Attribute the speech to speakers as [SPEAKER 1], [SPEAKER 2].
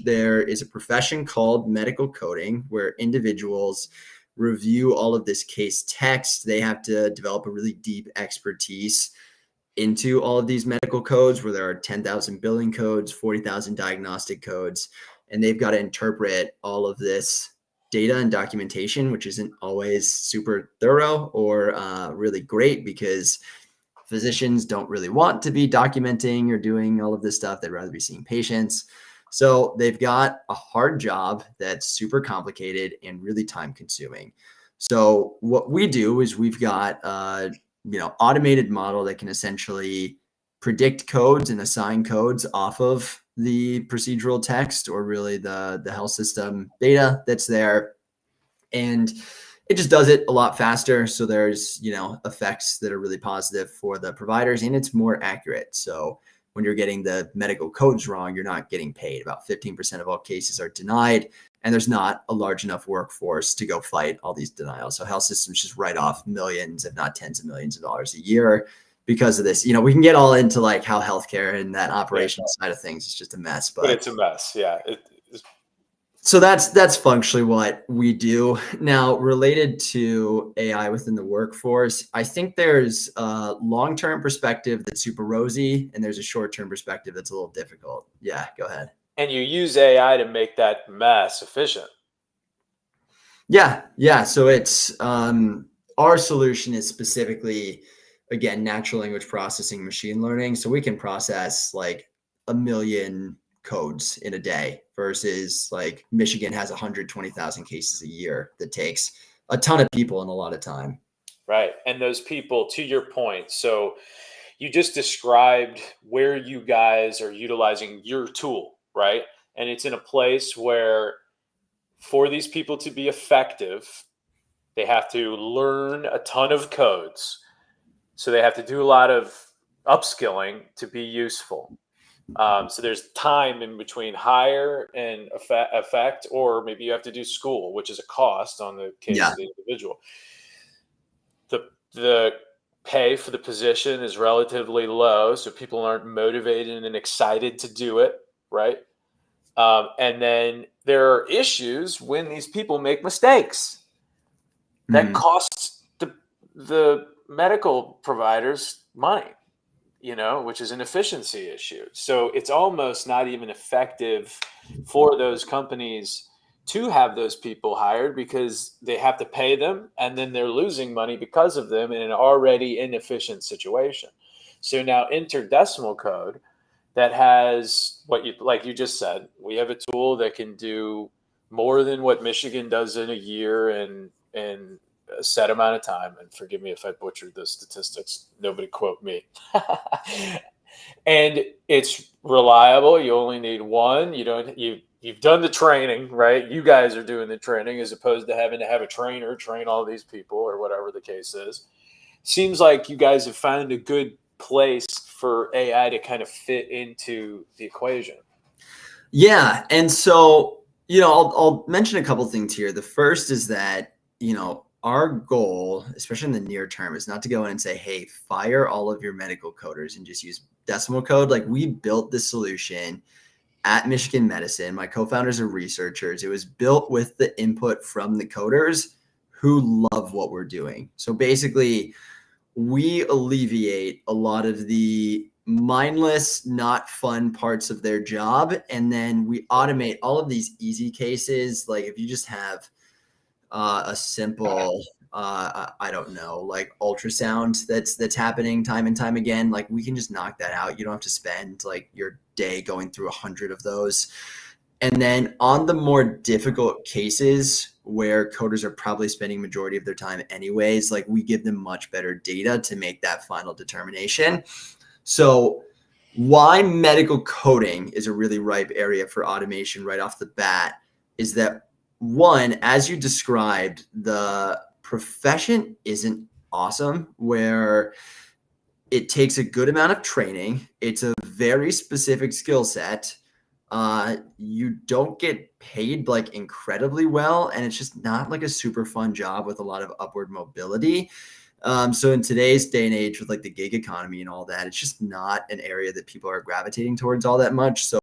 [SPEAKER 1] there is a profession called medical coding where individuals review all of this case text. They have to develop a really deep expertise into all of these medical codes where there are 10,000 billing codes, 40,000 diagnostic codes, and they've got to interpret all of this data and documentation, which isn't always super thorough or really great because physicians don't really want to be documenting or doing all of this stuff. They'd rather be seeing patients. So they've got a hard job that's super complicated and really time consuming. So what we do is we've got automated model that can essentially predict codes and assign codes off of the procedural text or really the health system data that's there. And it just does it a lot faster. So there's, effects that are really positive for the providers and it's more accurate. So when you're getting the medical codes wrong, you're not getting paid. About 15% of all cases are denied, and there's not a large enough workforce to go fight all these denials. So health systems just write off millions, if not tens of millions of dollars a year because of this. We can get all into like how healthcare and that operational side of things is just a mess.
[SPEAKER 2] But it's a mess. Yeah.
[SPEAKER 1] So that's functionally what we do. Now, related to AI within the workforce, I think there's a long-term perspective that's super rosy, and there's a short-term perspective that's a little difficult. Yeah, go ahead.
[SPEAKER 2] And you use AI to make that mess efficient.
[SPEAKER 1] Yeah. So it's our solution is specifically, again, natural language processing, machine learning. So we can process like 1 million codes in a day versus like Michigan has 120,000 cases a year that takes a ton of people and a lot of time.
[SPEAKER 2] Right. And those people, to your point, so you just described where you guys are utilizing your tool, right? And it's in a place where for these people to be effective, they have to learn a ton of codes. So they have to do a lot of upskilling to be useful. So there's time in between hire and effect, or maybe you have to do school, which is a cost on the case of the individual. The pay for the position is relatively low, so people aren't motivated and excited to do it, right? And then there are issues when these people make mistakes that costs the medical providers money, which is an efficiency issue. So it's almost not even effective for those companies to have those people hired because they have to pay them and then they're losing money because of them in an already inefficient situation. So now enter decimal code that has like you just said, we have a tool that can do more than what Michigan does in a year and a set amount of time. And forgive me if I butchered the statistics. Nobody quote me. And it's reliable. You only need one. You've done the training, right? You guys are doing the training as opposed to having to have a trainer train all these people or whatever the case is. Seems like you guys have found a good place for AI to kind of fit into the equation.
[SPEAKER 1] Yeah. And so, I'll mention a couple things here. The first is that, our goal, especially in the near term, is not to go in and say, hey, fire all of your medical coders and just use decimal code. Like we built this solution at Michigan Medicine. My co-founders are researchers. It was built with the input from the coders who love what we're doing. So basically, we alleviate a lot of the mindless, not fun parts of their job. And then we automate all of these easy cases. Like if you just have a simple, I don't know, like ultrasound that's happening time and time again, like we can just knock that out. You don't have to spend like your day going through 100 of those. And then on the more difficult cases where coders are probably spending majority of their time anyways, like we give them much better data to make that final determination. So why medical coding is a really ripe area for automation right off the bat is that one, as you described, the profession isn't awesome where it takes a good amount of training. It's a very specific skill set. You don't get paid like incredibly well, and it's just not like a super fun job with a lot of upward mobility. So in today's day and age with like the gig economy and all that, it's just not an area that people are gravitating towards all that much. So